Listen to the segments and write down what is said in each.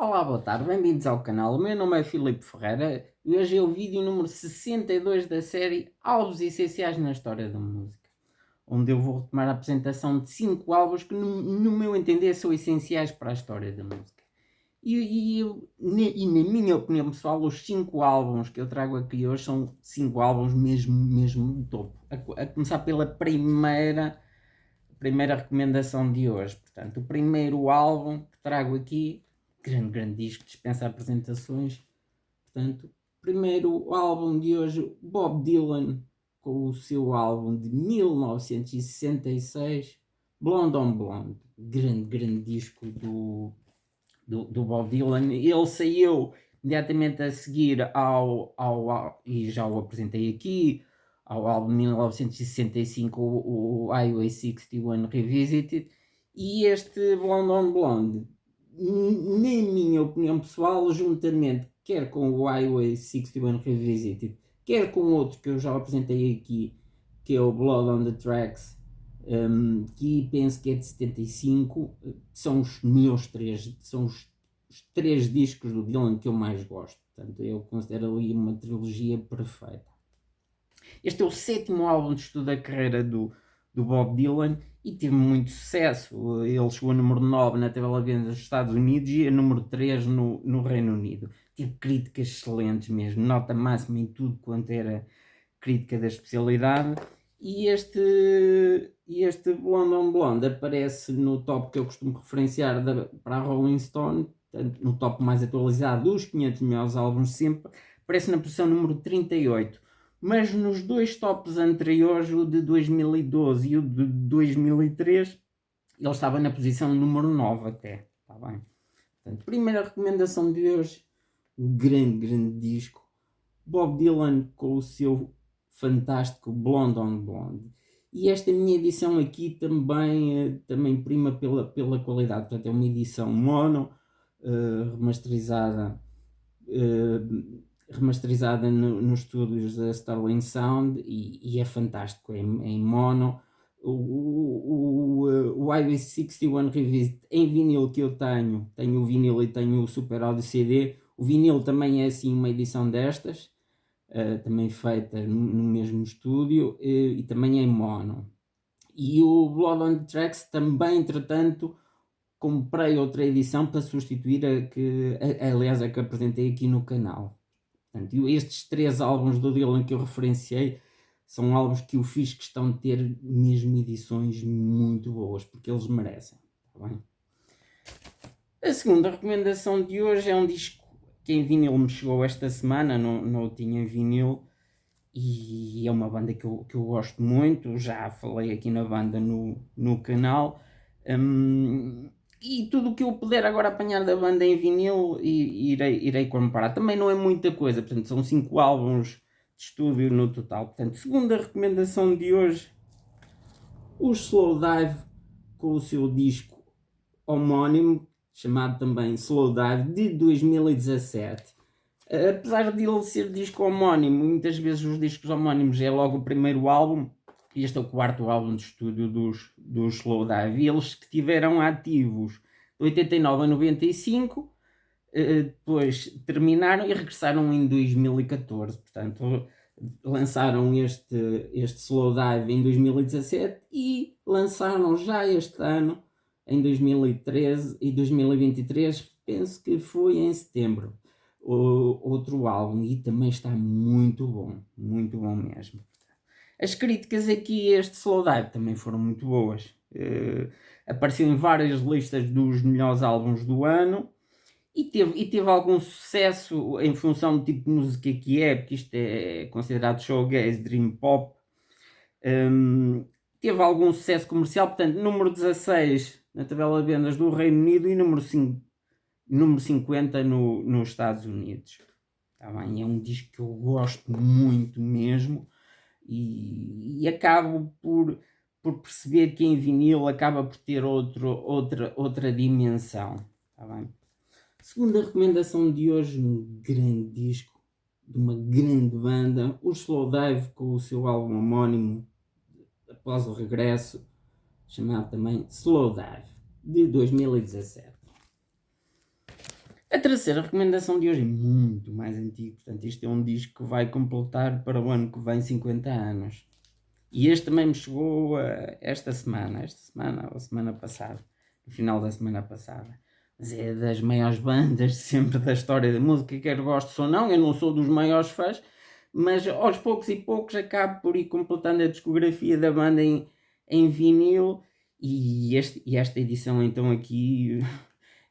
Olá, boa tarde, bem-vindos ao canal. O meu nome é Filipe Ferreira e hoje é o vídeo número 62 da série Álbuns Essenciais na História da Música, onde eu vou retomar a apresentação de 5 álbuns que, no meu entender, são essenciais para a história da música. E na minha opinião pessoal, os 5 álbuns que eu trago aqui hoje são 5 álbuns mesmo do topo. A começar pela primeira recomendação de hoje. Portanto, o primeiro álbum que trago aqui, grande disco, dispensa apresentações. Portanto, primeiro álbum de hoje, Bob Dylan, com o seu álbum de 1966, Blonde on Blonde. Grande disco do Bob Dylan. Ele saiu imediatamente a seguir e já o apresentei aqui, ao álbum de 1965, o Highway 61 Revisited, e este Blonde on Blonde, na minha opinião pessoal, juntamente quer com o Highway 61 Revisited, quer com outro que eu já apresentei aqui, que é o Blood on the Tracks, que penso que é de 75, são os meus três, são os 3 discos do Dylan que eu mais gosto. Portanto, eu considero ali uma trilogia perfeita. Este é o 7º álbum de estudo da carreira do Bob Dylan e teve muito sucesso. Ele chegou a número 9 na tabela de vendas dos Estados Unidos e a número 3 no Reino Unido. Teve críticas excelentes mesmo, nota máxima em tudo quanto era crítica da especialidade. E este Blonde on Blonde aparece no top que eu costumo referenciar para a Rolling Stone, no top mais atualizado dos 500 melhores álbuns sempre, aparece na posição número 38. Mas nos dois tops anteriores, o de 2012 e o de 2003, ele estava na posição número 9 até. Está bem? Portanto, primeira recomendação de hoje, um grande disco. Bob Dylan com o seu fantástico Blonde on Blonde. E esta minha edição aqui também prima pela qualidade. Portanto, é uma edição mono, remasterizada nos estúdios da Sterling Sound e é fantástico, é em mono. O IB61 Revisit em vinil que eu tenho o vinil e tenho o Super Audio CD. O vinil também é assim uma edição destas, também feita no mesmo estúdio, e também em mono. E o Blood on the Tracks também, entretanto, comprei outra edição para substituir aliás, a que apresentei aqui no canal. Portanto, estes 3 álbuns do Dylan que eu referenciei são álbuns que eu fiz questão de ter mesmo edições muito boas, porque eles merecem. Tá bem? A segunda recomendação de hoje é um disco que em vinil me chegou esta semana, não o tinha em vinil, e é uma banda que eu gosto muito, já falei aqui na banda no canal, e tudo o que eu puder agora apanhar da banda em vinil irei comprar. Também não é muita coisa, portanto são 5 álbuns de estúdio no total. Portanto, segunda recomendação de hoje, os Slowdive com o seu disco homónimo, chamado também Slowdive, de 2017. Apesar de ele ser disco homónimo, muitas vezes os discos homónimos é logo o primeiro álbum, e este é o 4º álbum de estúdio dos Slowdive, e eles que estiveram ativos de 89 a 95, depois terminaram e regressaram em 2014, portanto lançaram este Slowdive em 2017 e lançaram já este ano, em 2013 e 2023, penso que foi em setembro, outro álbum, e também está muito bom mesmo. As críticas aqui a este Slowdive também foram muito boas. Apareceu em várias listas dos melhores álbuns do ano e teve algum sucesso em função do tipo de música que é, porque isto é considerado showgaze, dream pop. Teve algum sucesso comercial, portanto, número 16 na tabela de vendas do Reino Unido e número 50 nos Estados Unidos. Tá bem? É um disco que eu gosto muito mesmo, e acabo por perceber que em vinil acaba por ter outra dimensão. Tá bem? Segunda recomendação de hoje, um grande disco de uma grande banda, o Slowdive com o seu álbum homónimo após o regresso, chamado também Slowdive, de 2017. A terceira recomendação de hoje é muito mais antigo, portanto isto é um disco que vai completar para o ano que vem 50 anos. E este também me chegou esta semana ou semana passada, no final da semana passada. Mas é das maiores bandas sempre da história da música, quer goste ou não, eu não sou dos maiores fãs, mas aos poucos e poucos acabo por ir completando a discografia da banda em vinil, e esta edição então aqui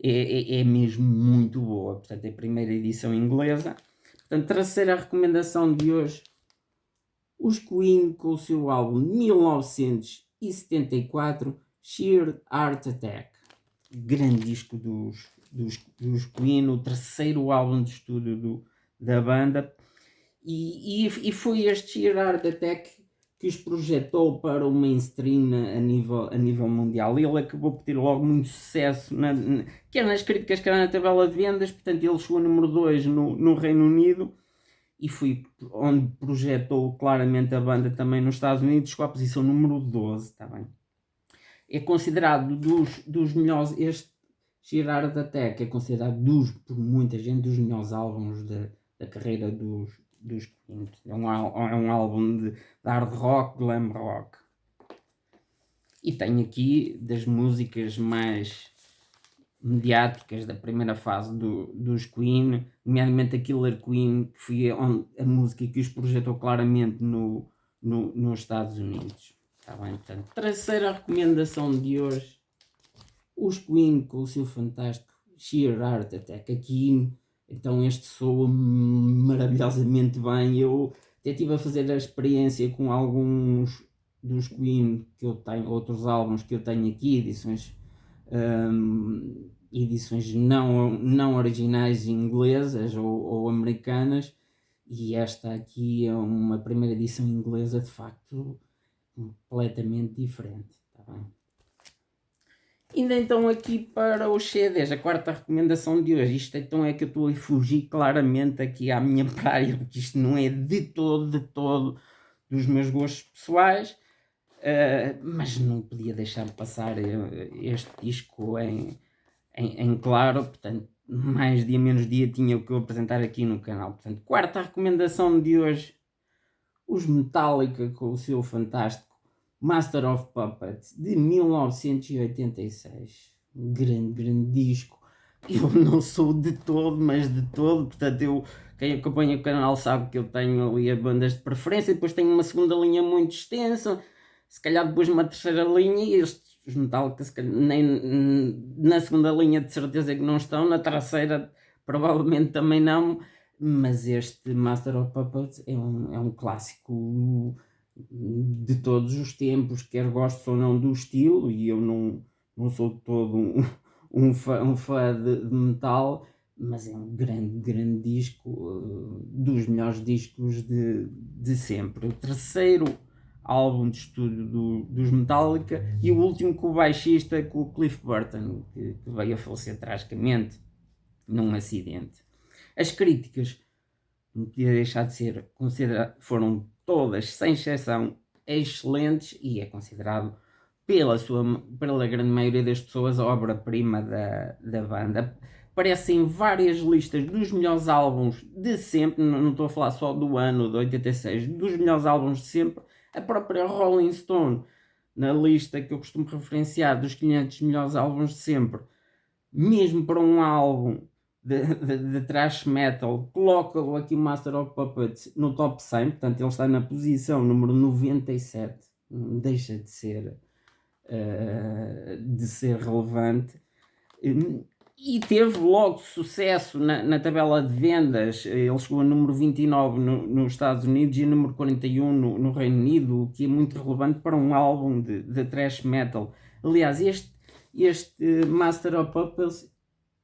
é mesmo muito boa. Portanto, é a primeira edição inglesa. Portanto, terceira recomendação de hoje, os Queen com o seu álbum de 1974, Sheer Heart Attack. Grande disco dos Queen, o terceiro álbum de estúdio da banda. E foi este Sheer Heart Attack que os projetou para o mainstream a nível mundial. Ele acabou por ter logo muito sucesso, quer nas críticas, quer na tabela de vendas. Portanto, ele chegou a número 2 no Reino Unido, e foi onde projetou claramente a banda também nos Estados Unidos, com a posição número 12, está bem? É considerado dos melhores, este Sheer Attack é considerado por muita gente, dos melhores álbuns da carreira dos Queen. É um álbum de hard rock, glam rock. E tem aqui das músicas mais mediáticas da primeira fase dos Queen, nomeadamente a Killer Queen, que foi a música que os projetou claramente nos Estados Unidos. Está bem? Portanto, terceira recomendação de hoje, os Queen com o seu fantástico Sheer Heart Attack. Aqui, então, este soa maravilhosamente bem. Eu até estive a fazer a experiência com alguns dos Queen que eu tenho, outros álbuns que eu tenho aqui, edições não originais inglesas ou americanas, e esta aqui é uma primeira edição inglesa de facto completamente diferente. Tá bem? Indo então aqui para os CDs, a quarta recomendação de hoje. Isto então é que eu estou a fugir claramente aqui à minha praia, porque isto não é de todo dos meus gostos pessoais. Mas não podia deixar de passar este disco em claro. Portanto, mais dia menos dia tinha o que eu apresentar aqui no canal. Portanto, quarta recomendação de hoje, os Metallica com o seu fantástico Master of Puppets de 1986. Grande disco. Eu não sou de todo, mas de todo, portanto quem acompanha o canal sabe que eu tenho ali as bandas de preferência, depois tenho uma segunda linha muito extensa, se calhar depois uma terceira linha, e estes Metallica nem na segunda linha de certeza que não estão, na terceira provavelmente também não, mas este Master of Puppets é um clássico de todos os tempos, quer gosto ou não do estilo, e eu não sou todo um fã de metal, mas é um grande disco, dos melhores discos de sempre. O terceiro álbum de estúdio dos Metallica, e o último com o baixista, com o Cliff Burton, que veio a falecer tragicamente num acidente. As críticas, não podia deixar de ser, foram todas, sem exceção, excelentes, e é considerado pela grande maioria das pessoas a obra-prima da banda. Aparece em várias listas dos melhores álbuns de sempre, não estou a falar só do ano de 86, dos melhores álbuns de sempre. A própria Rolling Stone, na lista que eu costumo referenciar dos 500 melhores álbuns de sempre, mesmo para um álbum de thrash metal, coloca-lo aqui o Master of Puppets no top 100, portanto ele está na posição número 97, não deixa de ser relevante. E teve logo sucesso na tabela de vendas. Ele chegou a número 29 nos Estados Unidos e número 41 no Reino Unido, o que é muito relevante para um álbum de thrash metal. Aliás, este Master of Puppets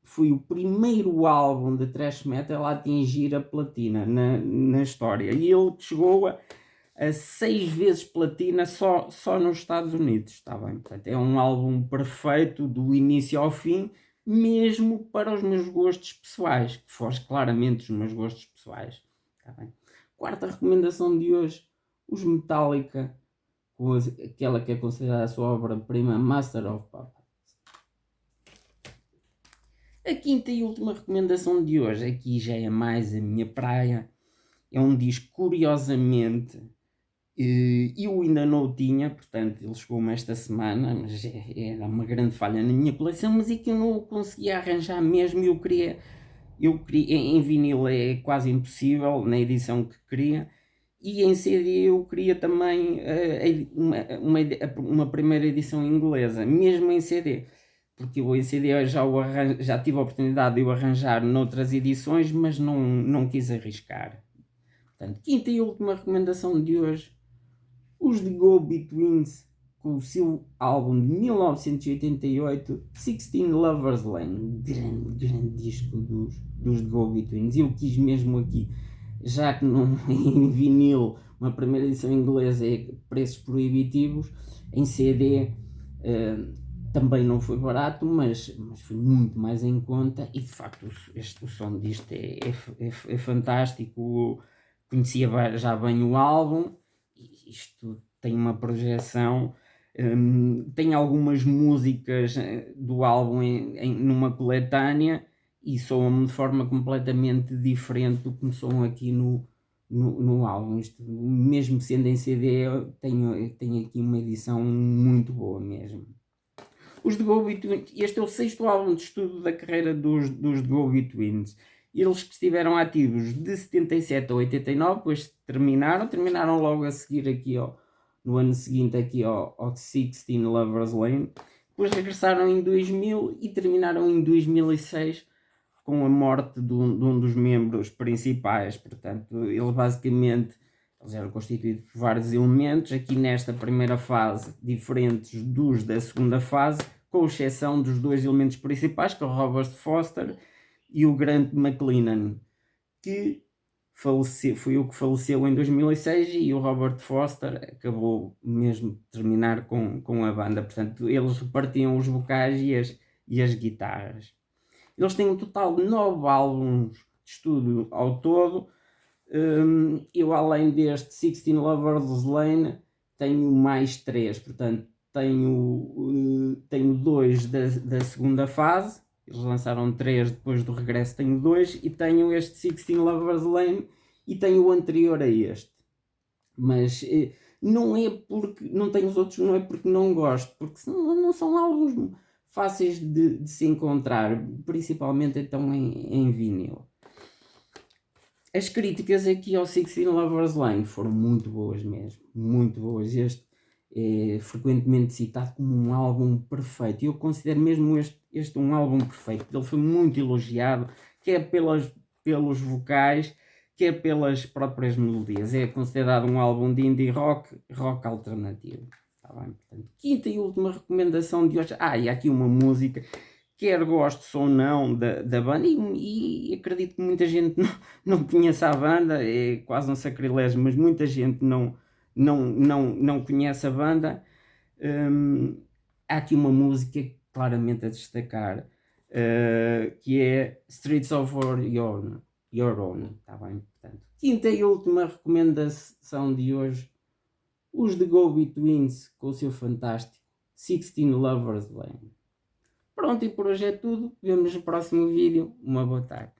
foi o primeiro álbum de thrash metal a atingir a platina na história, e ele chegou a 6 vezes platina só nos Estados Unidos. Está bem? Portanto, é um álbum perfeito do início ao fim, mesmo para os meus gostos pessoais, que foge claramente os meus gostos pessoais. Está bem? Quarta recomendação de hoje, os Metallica, com aquela que é considerada a sua obra-prima, Master of Puppets. A quinta e última recomendação de hoje, aqui já é mais a minha praia, é um disco, curiosamente, eu ainda não o tinha, portanto ele chegou-me esta semana, mas era uma grande falha na minha coleção, mas é que eu não o conseguia arranjar mesmo. Eu queria em vinil é quase impossível, na edição que queria, e em CD eu queria também uma primeira edição inglesa, mesmo em CD, porque eu em CD já tive a oportunidade de o arranjar noutras edições, mas não quis arriscar. Portanto, quinta e última recomendação de hoje, os The Go-Betweens, com o seu álbum de 1988, 16 Lovers Lane, grande disco dos The Go-Betweens. Eu quis mesmo aqui, já que não, em vinil, uma primeira edição inglesa é preços proibitivos, em CD também não foi barato, mas foi muito mais em conta, e de facto o som disto é fantástico. Conhecia já bem o álbum, e isto tem uma projeção, tem algumas músicas do álbum numa coletânea, e soam de forma completamente diferente do que soam aqui no álbum. Isto, mesmo sendo em CD, tenho aqui uma edição muito boa mesmo. Os The Go-Betweens, este é o sexto álbum de estudo da carreira dos The Go-Betweens. Eles que estiveram ativos de 77 a 89, depois terminaram logo a seguir aqui no ano seguinte aqui ao 16 Lovers Lane. Depois regressaram em 2000 e terminaram em 2006 com a morte de um dos membros principais. Portanto, eles eram constituídos por vários elementos, aqui nesta primeira fase diferentes dos da segunda fase, com exceção dos dois elementos principais, que é o Robert Foster e o Grant McLennan, que foi o que faleceu em 2006, e o Robert Foster acabou mesmo de terminar com a banda. Portanto, eles repartiam os vocais e as guitarras. Eles têm um total de 9 álbuns de estúdio ao todo. Eu, além deste 16 Lovers Lane, tenho mais 3, portanto tenho 2 da segunda fase. Eles lançaram 3 depois do regresso, tenho 2, e tenho este 16 Lovers Lane e tenho o anterior a este. Mas não é porque não tenho os outros, não é porque não gosto, porque não são álbuns fáceis de se encontrar, principalmente então em vinil. As críticas aqui ao 16 Lovers Lane foram muito boas mesmo, muito boas. Este é frequentemente citado como um álbum perfeito, e eu considero mesmo este um álbum perfeito. Ele foi muito elogiado, quer pelos vocais, quer pelas próprias melodias. É considerado um álbum de indie rock alternativo. Tá bem? Portanto, quinta e última recomendação de hoje. E há aqui uma música, quer gostes ou não da banda, e acredito que muita gente não conhece a banda, é quase um sacrilégio, mas muita gente não conhece a banda. Há aqui uma música claramente a destacar, que é Streets of Your Own. Tá bem? Portanto, quinta e última recomendação de hoje, os The Go-Betweens com o seu fantástico 16 Lovers Lane. Pronto, e por hoje é tudo. Vemos no próximo vídeo. Uma boa tarde.